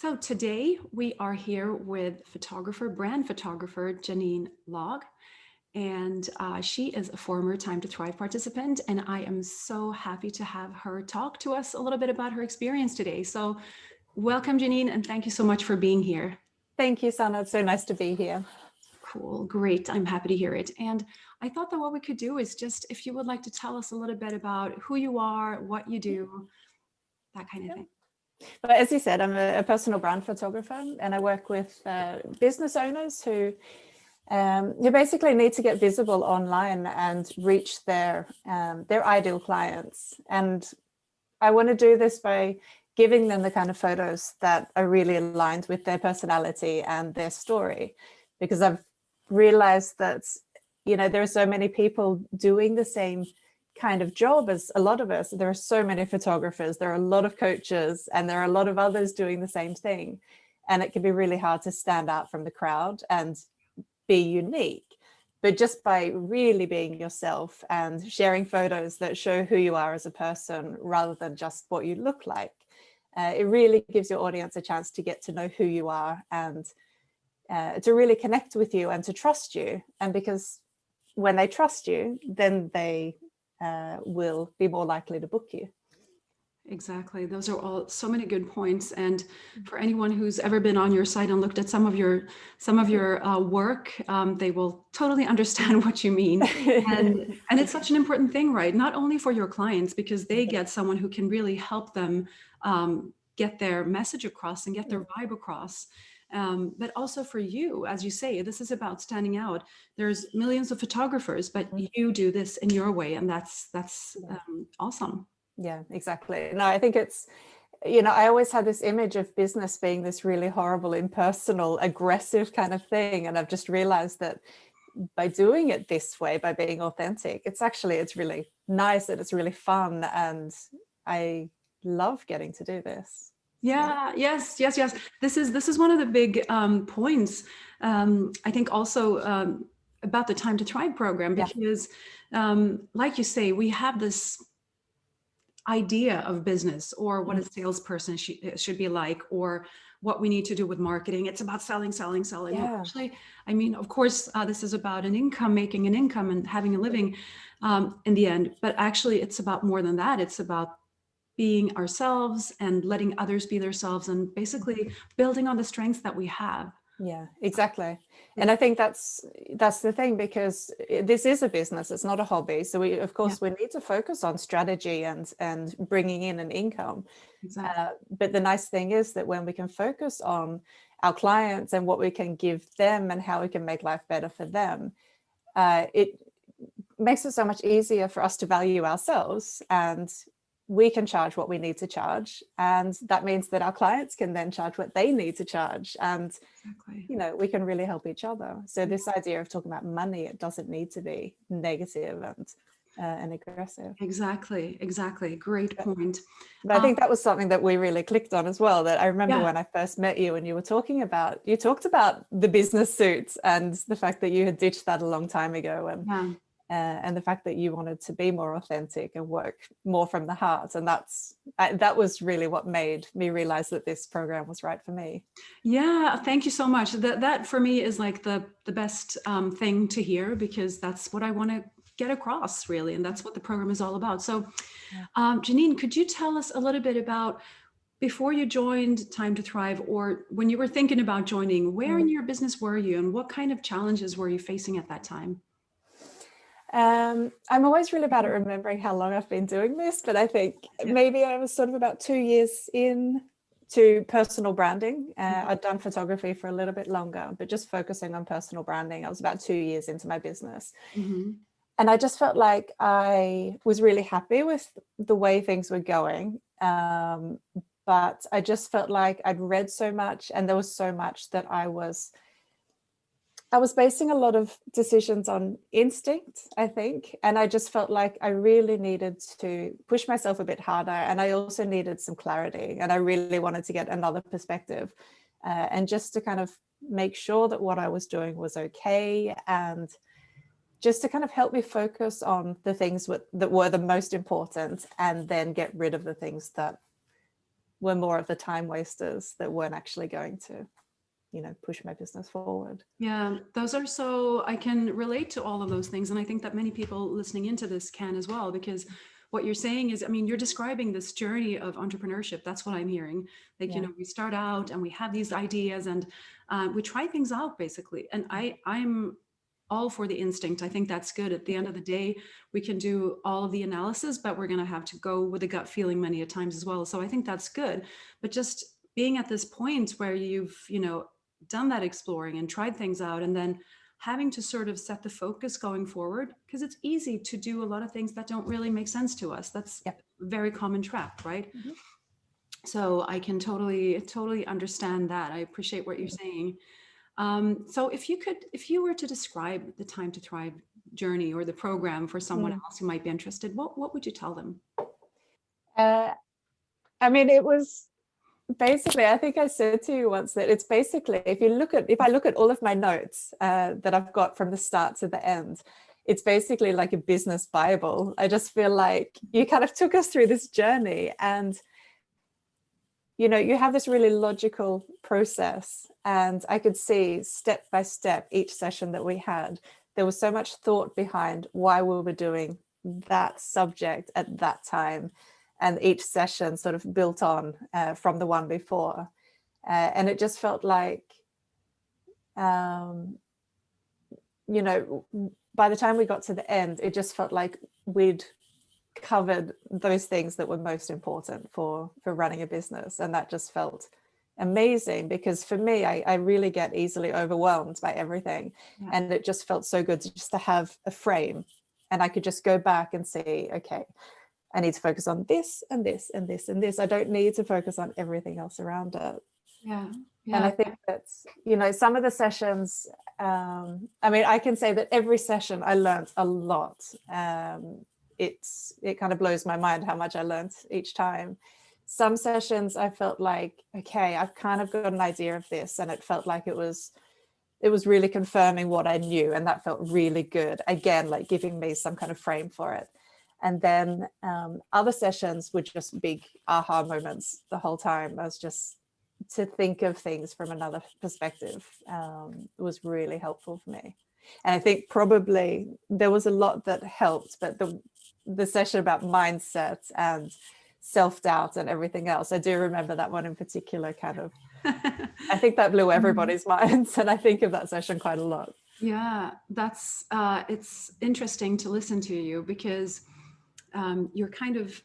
So today we are here with brand photographer, Janine Laag, and she is a former Time to Thrive participant, and I am so happy to have her talk to us a little bit about her experience today. So welcome, Janine, and thank you so much for being here. Thank you, Sana. It's so nice to be here. Cool, great. I'm happy to hear it. And I thought that what we could do is just, if you would like to tell us a little bit about who you are, what you do, that kind of thing. But as you said, I'm a personal brand photographer, and I work with business owners who basically need to get visible online and reach their ideal clients. And I want to do this by giving them the kind of photos that are really aligned with their personality and their story, because I've realized that, there are so many people doing the same kind of job as a lot of us. There are so many photographers, there are a lot of coaches, and there are a lot of others doing the same thing. And it can be really hard to stand out from the crowd and be unique. But just by really being yourself and sharing photos that show who you are as a person rather than just what you look like, it really gives your audience a chance to get to know who you are and to really connect with you and to trust you. And because when they trust you, then they will be more likely to book you. Exactly. Those are all so many good points. And for anyone who's ever been on your site and looked at some of your work, they will totally understand what you mean. And it's such an important thing, right? Not only for your clients, because they get someone who can really help them get their message across and get their vibe across. But also for you, as you say, this is about standing out. There's millions of photographers, but you do this in your way, and that's awesome. Yeah, exactly. No, I think it's, I always had this image of business being this really horrible, impersonal, aggressive kind of thing. And I've just realized that by doing it this way, by being authentic, it's really nice and it's really fun. And I love getting to do this. Yeah, yes. This is one of the big points. I think also about the Time to Thrive program, because like you say, we have this idea of business or what a salesperson should be like, or what we need to do with marketing. It's about selling. Yeah. Actually, I mean, of course, this is about making an income and having a living in the end. But actually, it's about more than that. It's about being ourselves and letting others be themselves and basically building on the strengths that we have. Yeah, exactly. And I think that's the thing, because this is a business, it's not a hobby. So we need to focus on strategy and bringing in an income. Exactly. But the nice thing is that when we can focus on our clients and what we can give them and how we can make life better for them, it makes it so much easier for us to value ourselves, and we can charge what we need to charge, and that means that our clients can then charge what they need to charge, and we can really help each other. So this idea of talking about money, it doesn't need to be negative and aggressive. Exactly. Great point. But I think that was something that we really clicked on as well, that I remember when I first met you and you talked about the business suits and the fact that you had ditched that a long time ago, and the fact that you wanted to be more authentic and work more from the heart. And that was really what made me realize that this program was right for me. Yeah, thank you so much. That for me is like the best thing to hear, because that's what I want to get across, really. And that's what the program is all about. So Janine, could you tell us a little bit about, before you joined Time to Thrive, or when you were thinking about joining, where in your business were you and what kind of challenges were you facing at that time? I'm always really bad at remembering how long I've been doing this, but I think maybe I was sort of about 2 years in to personal branding. I'd done photography for a little bit longer, but just focusing on personal branding, I was about 2 years into my business. And I just felt like I was really happy with the way things were going. But I just felt like I'd read so much, and there was so much that I was basing a lot of decisions on instinct, I think. And I just felt like I really needed to push myself a bit harder. And I also needed some clarity. And I really wanted to get another perspective, and just to kind of make sure that what I was doing was okay. And just to kind of help me focus on the things that were the most important, and then get rid of the things that were more of the time wasters that weren't actually going to, push my business forward. Yeah, those are so, I can relate to all of those things. And I think that many people listening into this can as well, because what you're saying is, I mean, you're describing this journey of entrepreneurship. That's what I'm hearing. Like, Yeah. we start out and we have these ideas and we try things out basically. And I'm all for the instinct. I think that's good. At the end of the day, we can do all of the analysis, but we're going to have to go with a gut feeling many a times as well. So I think that's good. But just being at this point where you've, done that exploring and tried things out, and then having to sort of set the focus going forward, because it's easy to do a lot of things that don't really make sense to us. That's Yep. a very common trap, right? Mm-hmm. So I can totally understand that. I appreciate what you're saying. So if you were to describe the Time to Thrive journey or the program for someone else who might be interested, what would you tell them? I mean, it was basically, I think I said to you once that it's basically, if I look at all of my notes that I've got from the start to the end, it's basically like a business Bible. I just feel like you kind of took us through this journey, and you have this really logical process, and I could see step by step each session that we had, there was so much thought behind why we were doing that subject at that time. And each session sort of built on from the one before. And it just felt like, by the time we got to the end, it just felt like we'd covered those things that were most important for running a business. And that just felt amazing, because for me, I really get easily overwhelmed by everything. Yeah. And it just felt so good to have a frame, and I could just go back and say, okay, I need to focus on this and this and this and this. I don't need to focus on everything else around it. Yeah. And I think that's, some of the sessions, I mean, I can say that every session I learned a lot. It kind of blows my mind how much I learned each time. Some sessions I felt like, okay, I've kind of got an idea of this, and it felt like it was really confirming what I knew, and that felt really good. Again, like giving me some kind of frame for it. And then other sessions were just big aha moments the whole time. I was just to think of things from another perspective was really helpful for me. And I think probably there was a lot that helped, but the session about mindset and self-doubt and everything else, I do remember that one in particular kind of, I think that blew everybody's minds. And I think of that session quite a lot. Yeah, that's, it's interesting to listen to you, because you're kind of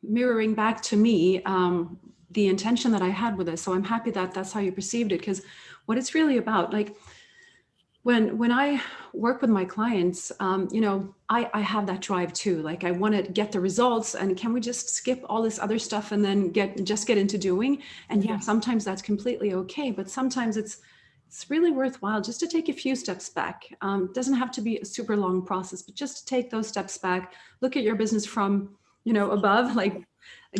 mirroring back to me the intention that I had with this. So I'm happy that that's how you perceived it, because what it's really about, like when I work with my clients, I have that drive too. Like, I want to get the results, and can we just skip all this other stuff and then get into doing? And yeah, sometimes that's completely okay, but sometimes it's really worthwhile just to take a few steps back. Doesn't have to be a super long process, but just to take those steps back, look at your business from, above, like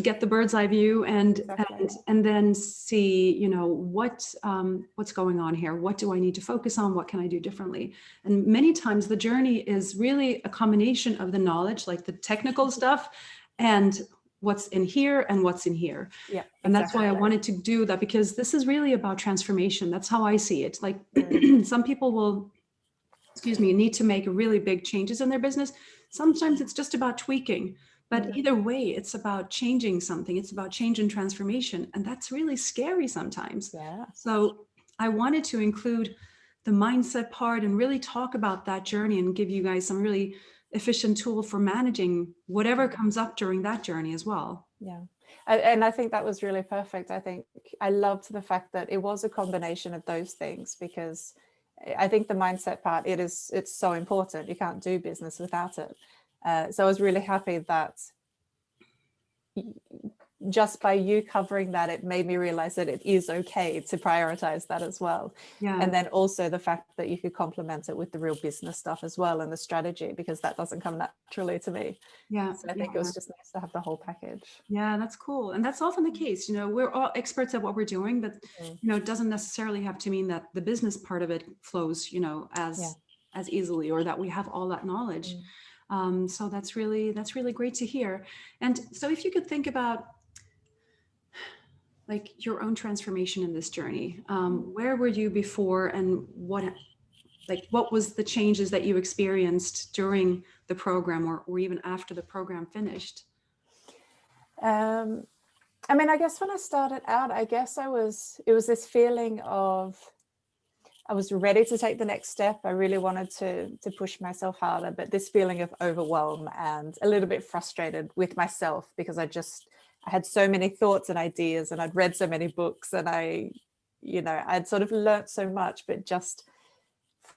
get the bird's eye view, and then see, what's going on here. What do I need to focus on? What can I do differently? And many times the journey is really a combination of the knowledge, like the technical stuff, and what's in here and what's in here. Yeah. And that's why I wanted to do that, because this is really about transformation. That's how I see it. Like some people will, need to make really big changes in their business. Sometimes it's just about tweaking, but either way, it's about changing something. It's about change and transformation. And that's really scary sometimes. Yeah. So I wanted to include the mindset part and really talk about that journey and give you guys some really efficient tool for managing whatever comes up during that journey as well. Yeah. And I think that was really perfect. I think I loved the fact that it was a combination of those things, because I think the mindset part, it's so important. You can't do business without it. So I was really happy that just by you covering that, it made me realize that it is okay to prioritize that as well. Yeah. And then also the fact that you could complement it with the real business stuff as well, and the strategy, because that doesn't come naturally to me. Yeah. So I think it was just nice to have the whole package. Yeah, that's cool. And that's often the case. We're all experts at what we're doing, but it doesn't necessarily have to mean that the business part of it flows, as easily, or that we have all that knowledge. So that's really great to hear. And so if you could think about like your own transformation in this journey. Where were you before, and what was the changes that you experienced during the program, or even after the program finished? I mean, I guess when I started out, it was this feeling of, I was ready to take the next step. I really wanted to push myself harder, but this feeling of overwhelm and a little bit frustrated with myself, because I had so many thoughts and ideas, and I'd read so many books, and I'd sort of learnt so much, but just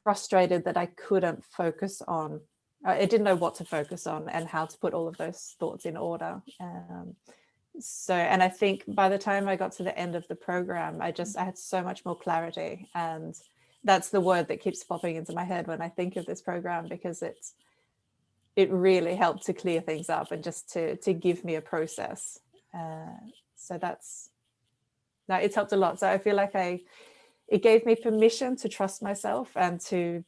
frustrated that I couldn't focus on, I didn't know what to focus on and how to put all of those thoughts in order. And I think by the time I got to the end of the program, I had so much more clarity. And that's the word that keeps popping into my head when I think of this program, because it really helped to clear things up and just to give me a process. So it's helped a lot. So I feel like it gave me permission to trust myself and to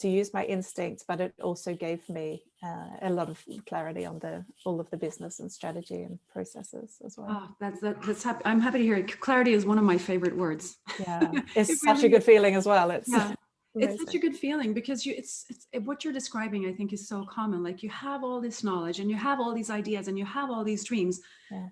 use my instincts, but it also gave me a lot of clarity on all of the business and strategy and processes as well. Oh, that's happy. I'm happy to hear it. Clarity is one of my favorite words. Yeah, it's It such really a good is. feeling as well. It's Yeah. It's amazing. such a good feeling, because what you're describing, I think, is so common. Like, you have all this knowledge, and you have all these ideas, and you have all these dreams. Yeah.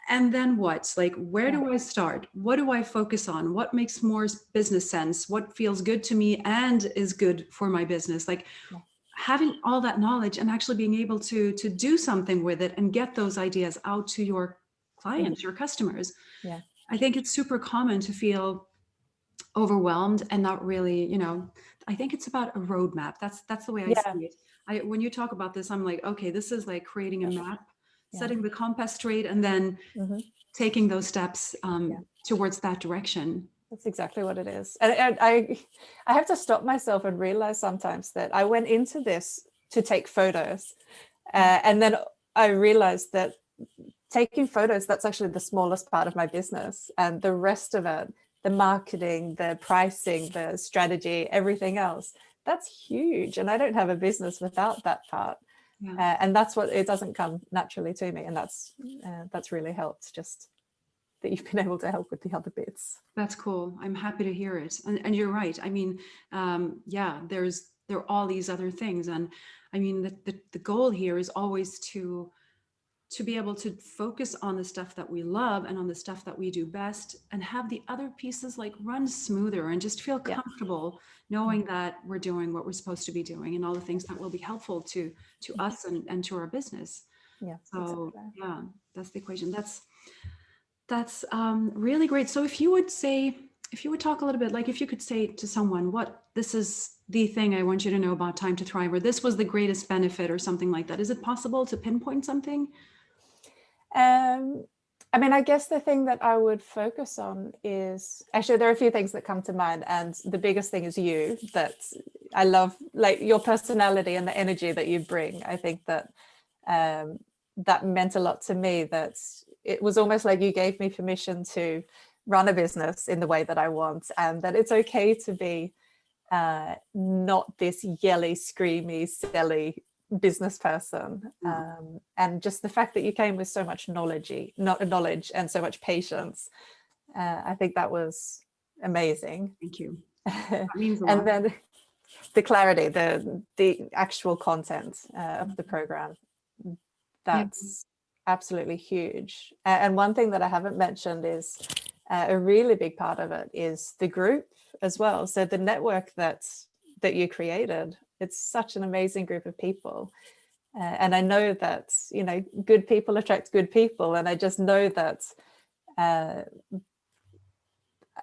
And then what? Like, where Yeah. do I start? What do I focus on? What makes more business sense? What feels good to me and is good for my business? Like, Yeah. having all that knowledge and actually being able to do something with it and get those ideas out to your clients, your customers. Yeah. I think it's super common to feel overwhelmed and not really, I think it's about a roadmap. That's the way I Yeah. see it. When you talk about this, I'm like, okay, this is like creating a map, Yeah. setting the compass straight, and then Mm-hmm. taking those steps Yeah. towards that direction. That's exactly what it is. And I have to stop myself and realize sometimes that I went into this to take photos. And then I realized that taking photos, that's actually the smallest part of my business. And the rest of it, the marketing, the pricing, the strategy, everything else, that's huge. And I don't have a business without that part. Yeah. And that's what, it doesn't come naturally to me. And that's really helped, just that you've been able to help with the other bits. That's cool. I'm happy to hear it. And you're right. I mean, yeah, there are all these other things. And I mean, the goal here is always to be able to focus on the stuff that we love and on the stuff that we do best, and have the other pieces like run smoother, and just feel comfortable knowing that we're doing what we're supposed to be doing, and all the things that will be helpful to us and to our business. Yeah. So Exactly. yeah, that's the equation. That's really great. So if you would talk a little bit, like if you could say to someone, what, this is the thing I want you to know about Time to Thrive, or this was the greatest benefit, or something like that. Is it possible to pinpoint something? I mean, I guess the thing that I would focus on is, actually, there are a few things that come to mind, and the biggest thing is you. That I love, like, your personality and the energy that you bring. I think that that meant a lot to me. That it was almost like you gave me permission to run a business in the way that I want, and that it's okay to be not this yelly, screamy, silly business person. And just the fact that you came with so much knowledge and so much patience, I think that was amazing. Thank you. That means a And lot. then the clarity, the actual content of the program, that's absolutely huge. And one thing that I haven't mentioned is a really big part of it is the group as well. So the network that you created, it's such an amazing group of people. And I know that, good people attract good people. And I just know that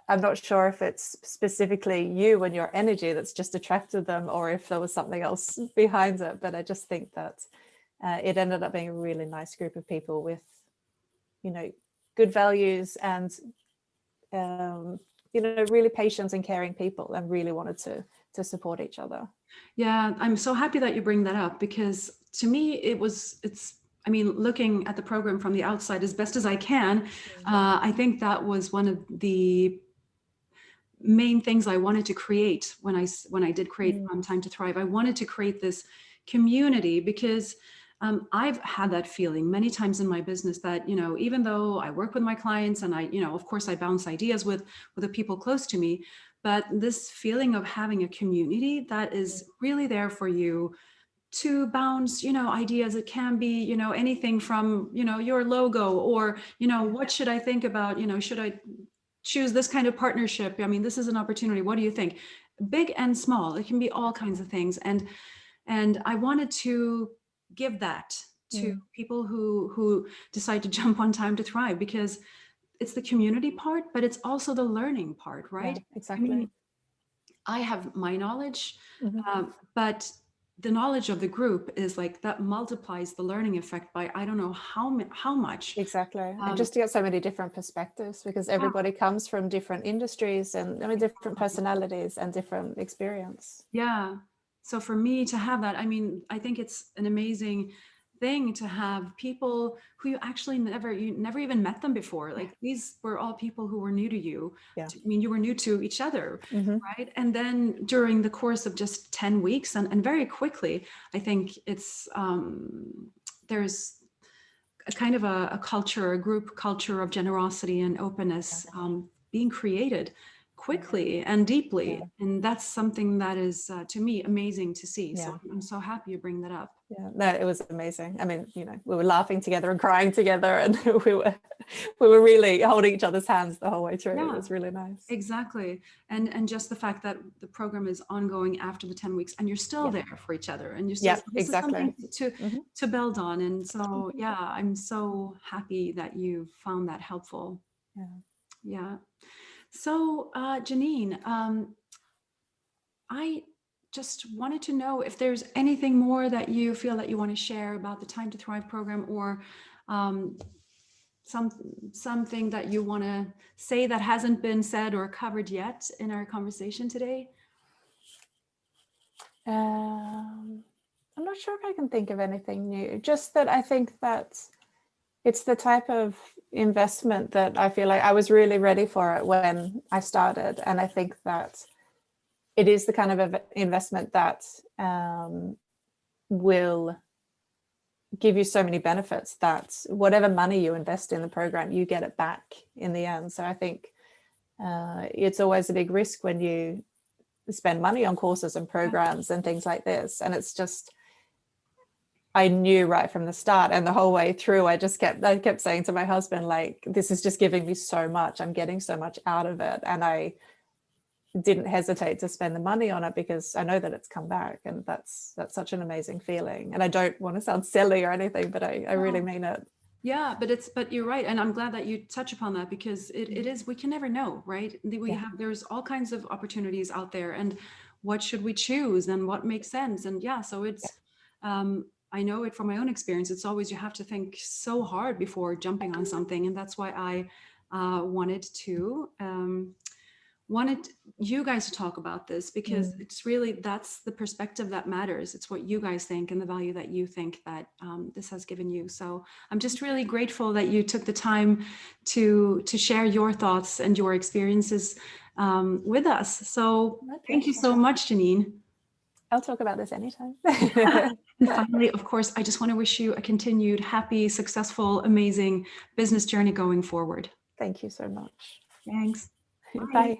I'm not sure if it's specifically you and your energy that's just attracted them, or if there was something else behind it. But I just think that it ended up being a really nice group of people with, good values and, really patient and caring people, and really wanted to support each other. Yeah, I'm so happy that you bring that up, because to me, I mean, looking at the program from the outside as best as I can, I think that was one of the main things I wanted to create when I did create Time to Thrive. I wanted to create this community, because I've had that feeling many times in my business that, even though I work with my clients and I, of course I bounce ideas with the people close to me, but this feeling of having a community that is really there for you to bounce, ideas. It can be, anything from, your logo or, what should I think about, should I choose this kind of partnership? I mean, this is an opportunity. What do you think? Big and small. It can be all kinds of things. And I wanted to give that to people who decide to jump on Time to Thrive, because it's the community part, but it's also the learning part, right? Yeah, exactly. I have my knowledge, but the knowledge of the group is like that multiplies the learning effect by I don't know how much. Exactly. And just to get so many different perspectives, because everybody comes from different industries and different personalities and different experience. Yeah. So for me to have that, I mean, I think it's an amazing thing to have people who you never even met them before. Like these were all people who were new to you. Yeah. I mean, you were new to each other, right? And then during the course of just 10 weeks and very quickly, I think it's, there's a kind of a culture, a group culture of generosity and openness being created quickly and deeply. And that's something that is, to me, amazing to see. So I'm so happy you bring that up. Yeah, no, it was amazing. I mean, we were laughing together and crying together, and we were really holding each other's hands the whole way through. Yeah, it was really nice. Exactly. And just the fact that the program is ongoing after the 10 weeks and you're still there for each other, and you're still, this exactly. is something to build on. And so, yeah, I'm so happy that you found that helpful. Yeah. So, Janine, I just wanted to know if there's anything more that you feel that you want to share about the Time to Thrive program, or something that you want to say that hasn't been said or covered yet in our conversation today. I'm not sure if I can think of anything new, just that I think that it's the type of investment that I feel like I was really ready for it when I started. And I think that it is the kind of investment that will give you so many benefits that whatever money you invest in the program, you get it back in the end. So I think it's always a big risk when you spend money on courses and programs and things like this. And it's just, I knew right from the start and the whole way through, I kept saying to my husband, like, this is just giving me so much. I'm getting so much out of it. And I didn't hesitate to spend the money on it because I know that it's come back, and that's such an amazing feeling. And I don't want to sound silly or anything, but I really mean it. Yeah, but you're right. And I'm glad that you touch upon that, because it is, we can never know, right? There's all kinds of opportunities out there, and what should we choose and what makes sense? And so it's, I know it from my own experience. It's always, you have to think so hard before jumping on something. And that's why I wanted you guys to talk about this, because it's really, that's the perspective that matters. It's what you guys think and the value that you think that this has given you. So I'm just really grateful that you took the time to share your thoughts and your experiences with us. So thank you so much, Janine. I'll talk about this anytime. And finally, of course, I just want to wish you a continued happy, successful, amazing business journey going forward. Thank you so much. Thanks. Bye.